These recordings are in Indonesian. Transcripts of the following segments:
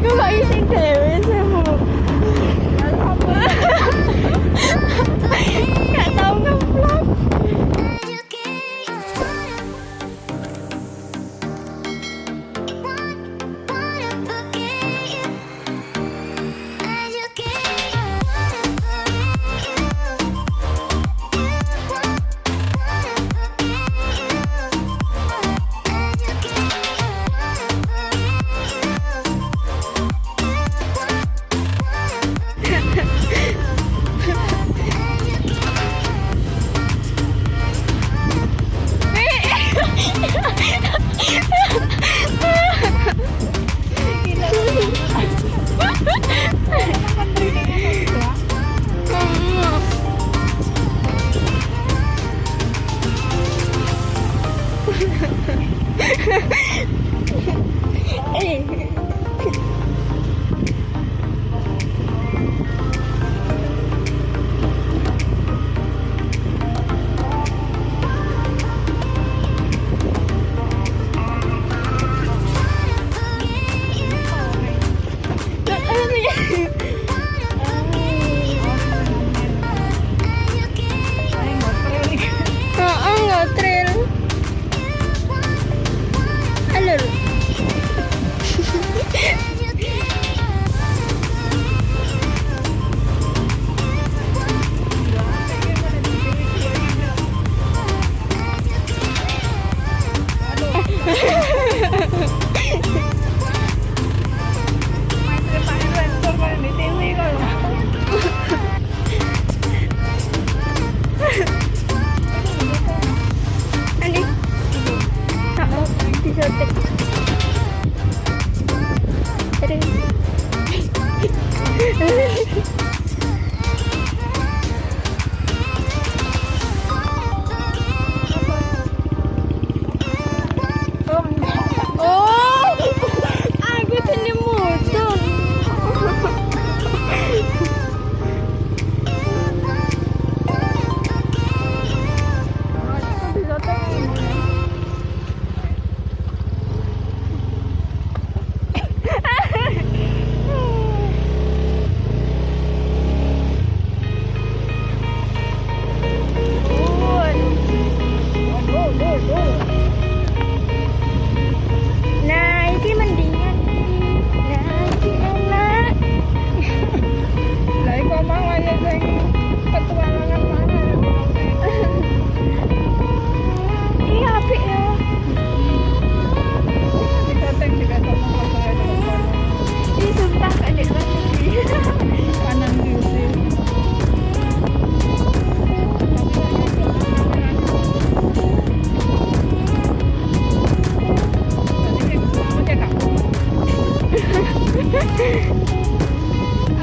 Iku kok iseng dhewe sih, Bu. Gak tau nge-vlog.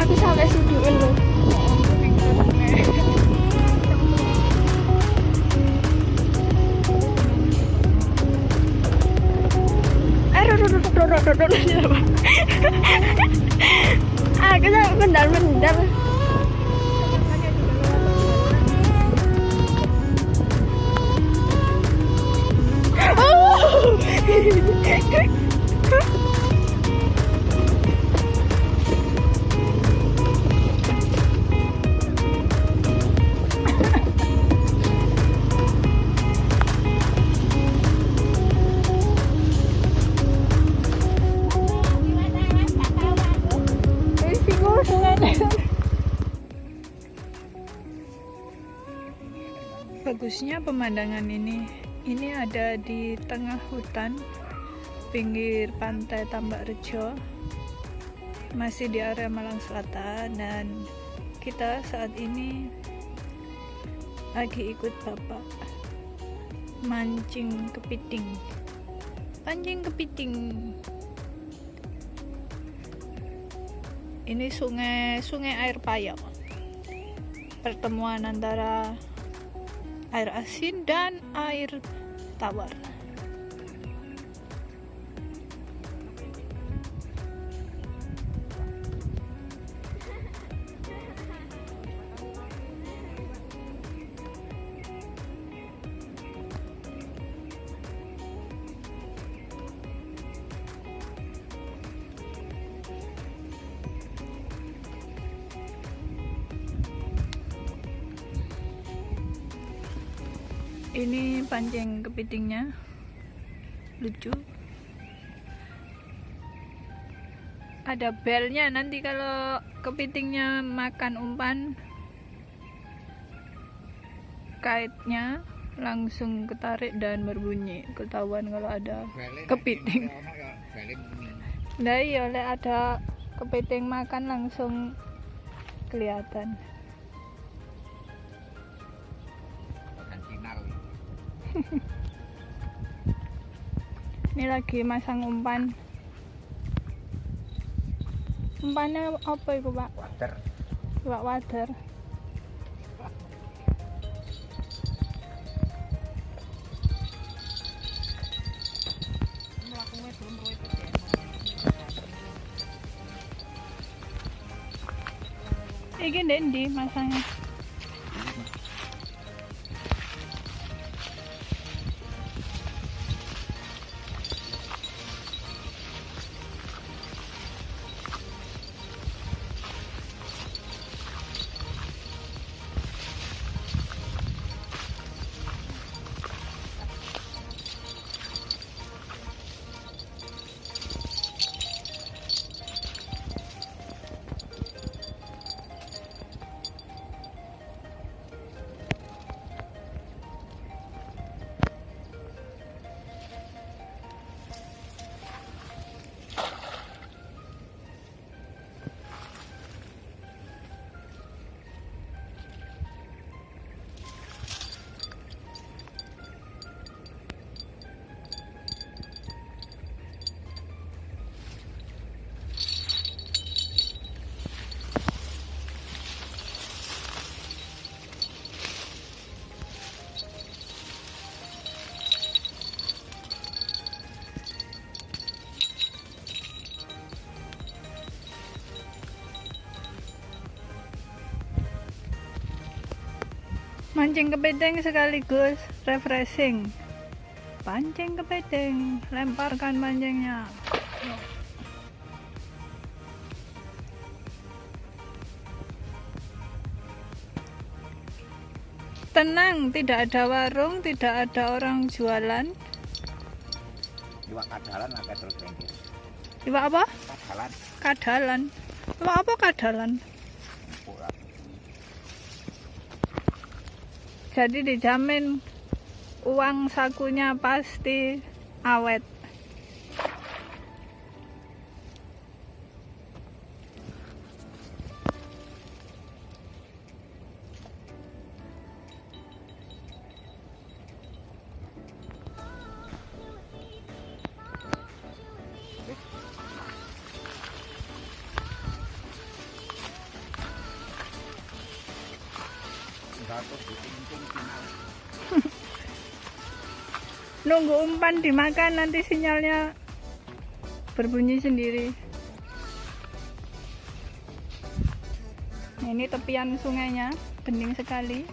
Aku sampai suduin loh. Aku sampai bentar-bentar. Oh. Bagusnya pemandangan ini ada di tengah hutan pinggir pantai Tambak Rejo, masih di area Malang Selatan, dan kita saat ini lagi ikut bapak mancing kepiting. Ini sungai air payau, pertemuan antara air asin dan air tawar. Ini pancing kepitingnya, lucu. Ada belnya, nanti kalau kepitingnya makan umpan, kaitnya langsung ketarik dan berbunyi, ketahuan kalau ada kepiting. Nah iya, oleh ada kepiting makan langsung kelihatan. Ini lagi masang umpan. Umpannya apa itu, Pak? Water. Pak wader. Iki ndek ndi masangnya? Mancing kepiting sekaligus refreshing. Pancing kepiting, lemparkan pancingnya. Tenang, tidak ada warung, tidak ada orang jualan. Iwak kadalan akeh terus bengkel. Iwak apa? Kadalan. Kadalan. Iwak apa kadalan? Ora. Jadi dijamin uang sakunya pasti awet. Nunggu umpan dimakan, nanti sinyalnya berbunyi sendiri. Nah, ini tepian sungainya, bening sekali.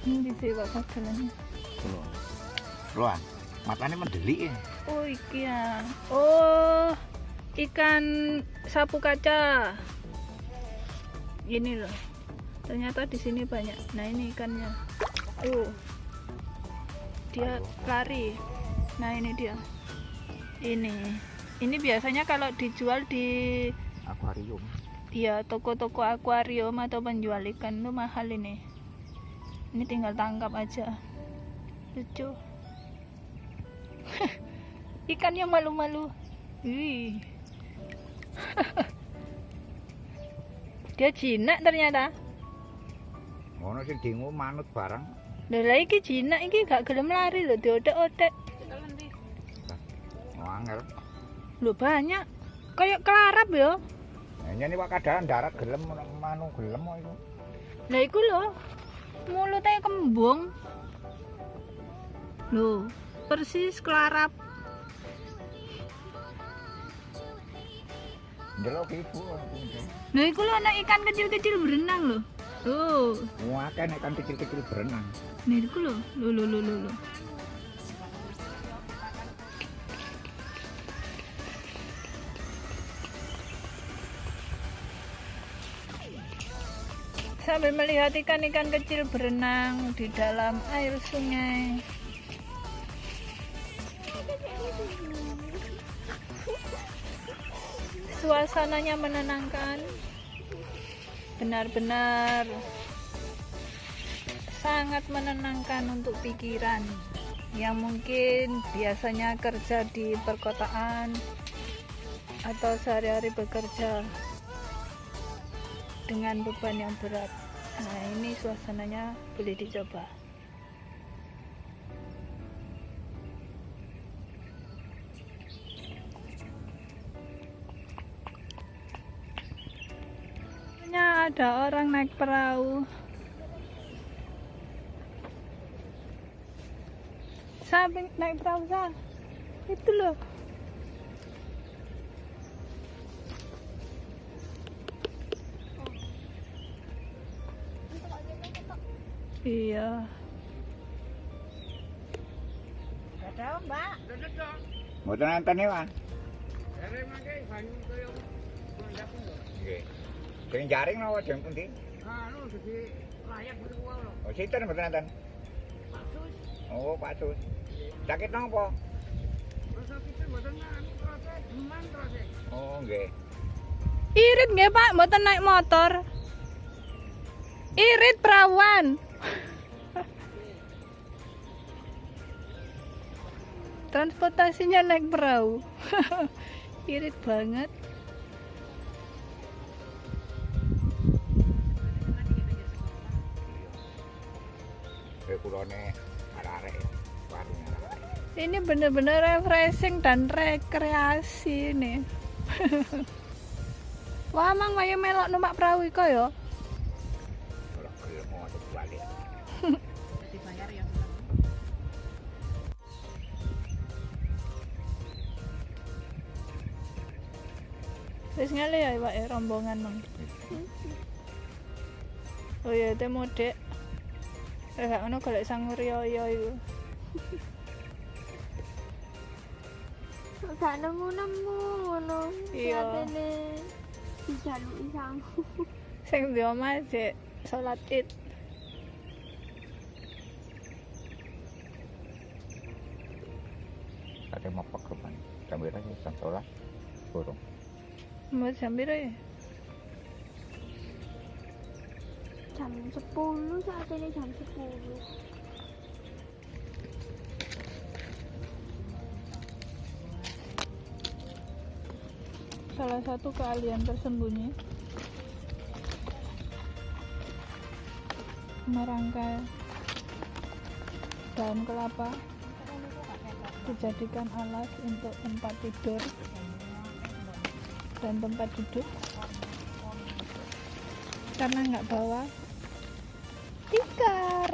Ini bisa Pak kadalannya. Loh, matanya mendelik ya. Oh iki ya. Oh, ikan sapu kaca. Ini loh. Ternyata di sini banyak. Nah, ini ikannya. Dia lari. Nah, ini dia. Ini biasanya kalau dijual di Akuarium. ya toko-toko akuarium atau penjual ikan itu mahal ini. Ini tinggal tangkap aja. Lucu. Ikan yang malu-malu. Wih. Dia jinak ternyata. Ngono sing dingu manut barang. Lah iki jinak iki gak gelem lari lho, diotek-otek. Oh, angel. Lho banyak. Kayak kelarap ya. Nah, ini wak kadalan darat gelem manu gelem kok iku. Lah iku lho. Mulutnya kembung. Loh, persis kelarap. Ndelok ibu. Nah, iku lho anak ikan kecil-kecil berenang lho. Wah, kan ikan kecil-kecil berenang. Nih iku lho. Lho. Sambil melihat ikan-ikan kecil berenang di dalam air sungai. Suasananya menenangkan. Benar-benar sangat menenangkan untuk pikiran yang mungkin biasanya kerja di perkotaan atau sehari-hari bekerja dengan beban yang berat. Nah, ini suasananya boleh dicoba. Ada orang naik perahu. Sampai naik perahu Sa. Itu loh. Iya. Ada Mbak. Mboten nonton ya, Pak. Nggih. Sing jaring napa jeng pundi? Anu dadi layak kuwi lho. Oh, sinten mboten nonton? Pak Sus. Oh, Pak Sus. Sakit napa? Rasa kita mboten anu terus deman terus. Oh, nggih. Irit nggih Pak, mboten naik motor. Irit perawan. Transportasinya naik perahu. Irit banget. Kulone arek-arek warung arek. Ini bener-bener refreshing dan rekreasi nih. Wah, mang wae melok numpak perahu iko ya. Kalau gelem mau balik. Dibayar ya. Wis ngale ya Pak rombongan mang. Oh iya, temu Dek. Gak ono golek sangur yo iku. Gak nemu-nemu ngono. Iya. Katene dijaluki sangu. Sing di omah Dek salat Id. Ada mau pekeman. Sambil aja jam 11. Burung. Mau jam piro ya? Jam 10 saat ini jam 10. Salah satu keahlian tersembunyi merangkai daun kelapa dijadikan alas untuk tempat tidur dan tempat duduk karena nggak bawa tikar.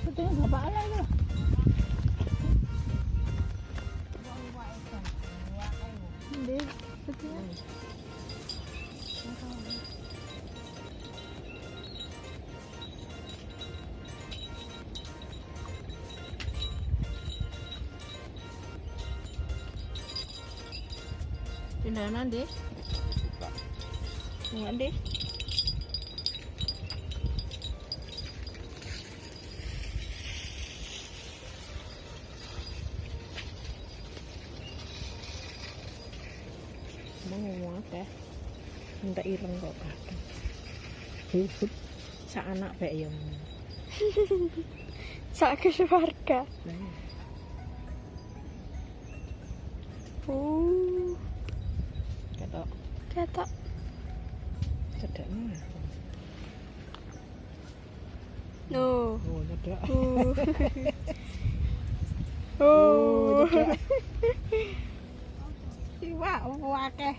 Betulnya bapak ala ya. Ndih, betulnya. Pindah nanti. Enggak deh. Mau ngomong apa? Minta ireng kok kadang. Hubut sak anak bae ya. Sak keluarga. Ketok Ketok. cedeknya. No. Oh, cedek. Oh. Cedek. Iwak akeh.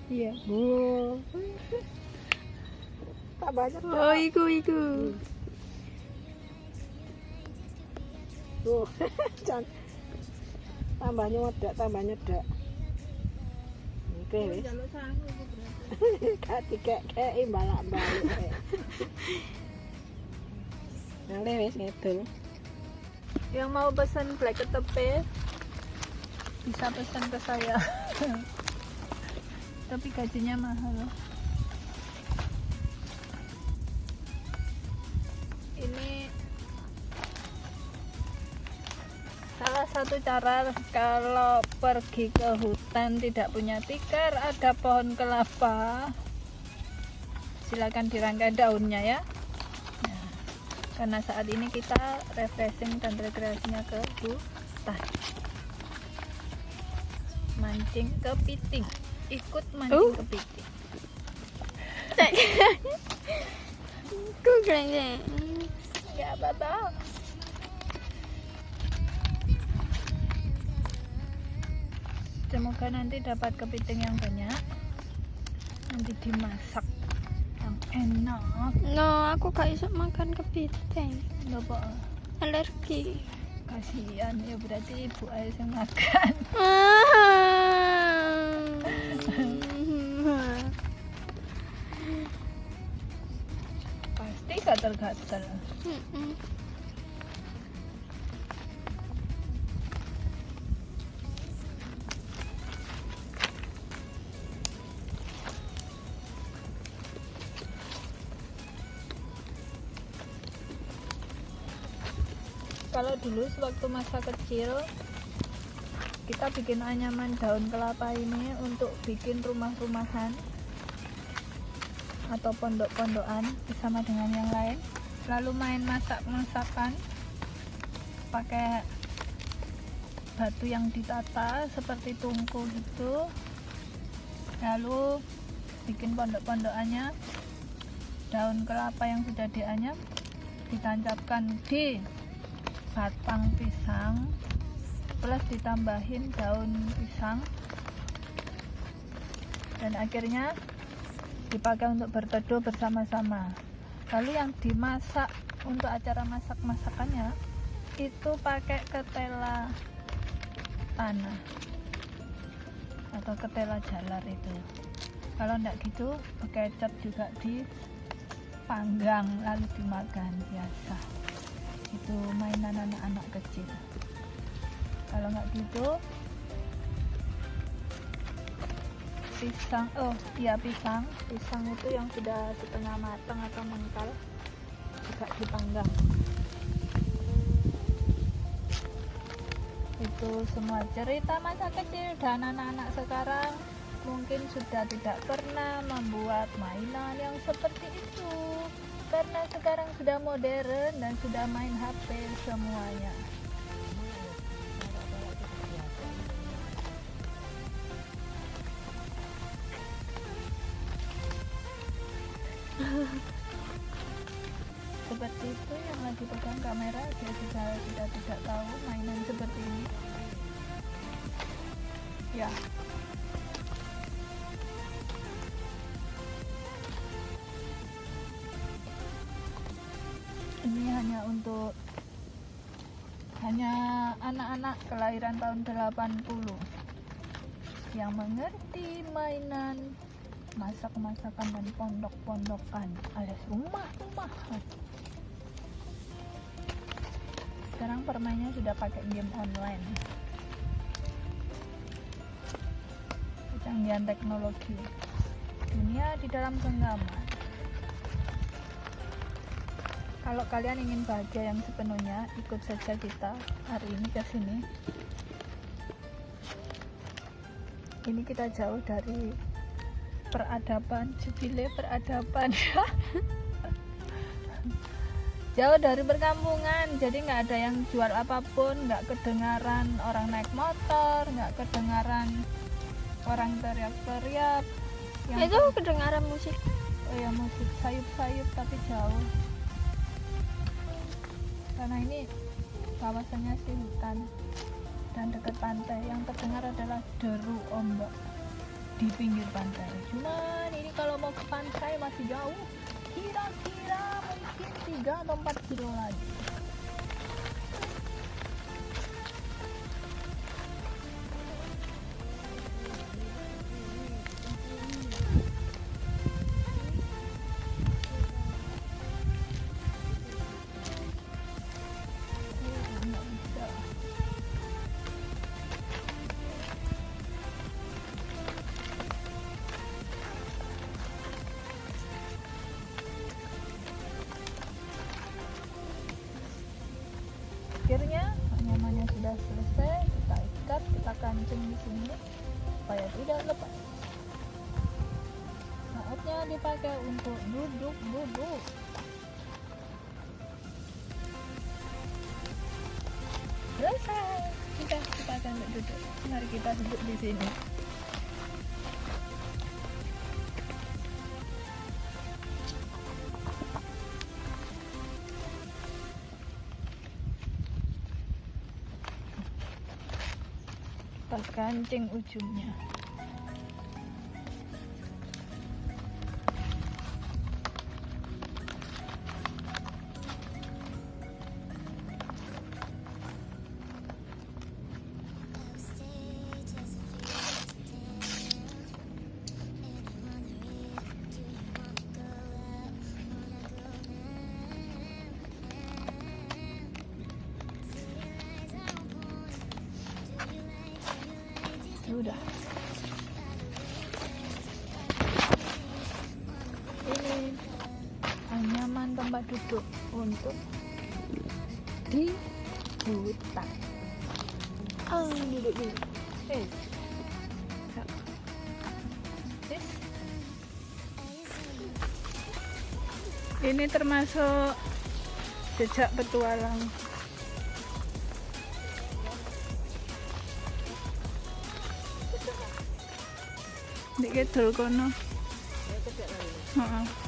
Iya. Oh. Tak banyak. Oh, iku. Tuh. Tambah nyedak. kabeh wis. Gak dikek-keki balak-balik. Ngalih wis ngedul. Yang mau pesan black ketepe bisa pesan ke saya. Tapi gajinya mahal. Ini salah satu cara kalau pergi ke hutan tidak punya tikar, ada pohon kelapa, silakan dirangkai daunnya ya. Nah, karena saat ini kita refreshing dan rekreasinya ke hutan, mancing kepiting, ikut mancing kepiting. Aku keren. Ya apa-apa. Semoga nanti dapat kepiting yang banyak, nanti dimasak yang enak. No, aku gak bisa makan kepiting. Bapak Alergi. kasihan ya, berarti ibu aja yang makan. Pasti gatel-gatel. Kalau dulu sewaktu masa kecil kita bikin anyaman daun kelapa ini untuk bikin rumah-rumahan atau pondok-pondokan bersama dengan yang lain, lalu main masak-masakan pakai batu yang ditata seperti tungku gitu, lalu bikin pondok-pondokannya daun kelapa yang sudah dianyam ditancapkan di batang pisang plus ditambahin daun pisang, dan akhirnya dipakai untuk berteduh bersama-sama. Lalu yang dimasak untuk acara masak-masakannya itu pakai ketela tanah atau ketela jalar itu. Kalau enggak gitu bekecot juga dipanggang lalu dimakan biasa. Itu mainan anak-anak kecil. Kalau nggak gitu pisang, pisang itu yang sudah setengah matang atau mengkal juga dipanggang. Itu semua cerita masa kecil, dan anak-anak sekarang mungkin sudah tidak pernah membuat mainan yang seperti itu karena sekarang sudah modern dan sudah main HP semuanya. Seperti itu yang lagi pegang kamera, dia sudah tidak tahu mainan seperti ini. Ya. Ini hanya anak-anak kelahiran tahun 80 yang mengerti mainan masak-masakan dan pondok-pondokan alias rumah-rumahan. Sekarang permainnya sudah pakai game online, kecanggihan teknologi, dunia di dalam genggaman. Kalau kalian ingin bahagia yang sepenuhnya, ikut saja kita hari ini ke sini. Ini kita jauh dari peradaban, jubile peradaban. Jauh dari perkampungan, jadi nggak ada yang jual apapun, nggak kedengaran orang naik motor, nggak kedengaran orang teriak-teriak. Itu kedengaran musik. Oh ya, musik sayup-sayup tapi jauh. Karena ini kawasannya sih hutan dan dekat pantai, yang terdengar adalah deru ombak di pinggir pantai. Cuman ini kalau mau ke pantai masih jauh, kira-kira mungkin 3 atau 4 kilo lagi. kancing di sini supaya tidak lepas. Saatnya dipakai untuk duduk. Selesai. Kita akan duduk. Mari kita duduk di sini. Pas kancing ujungnya. Sudah. Ini anyaman tempat duduk untuk di hutan. Duduk dulu. Ini termasuk jejak petualang. Di kidul kono. Heeh.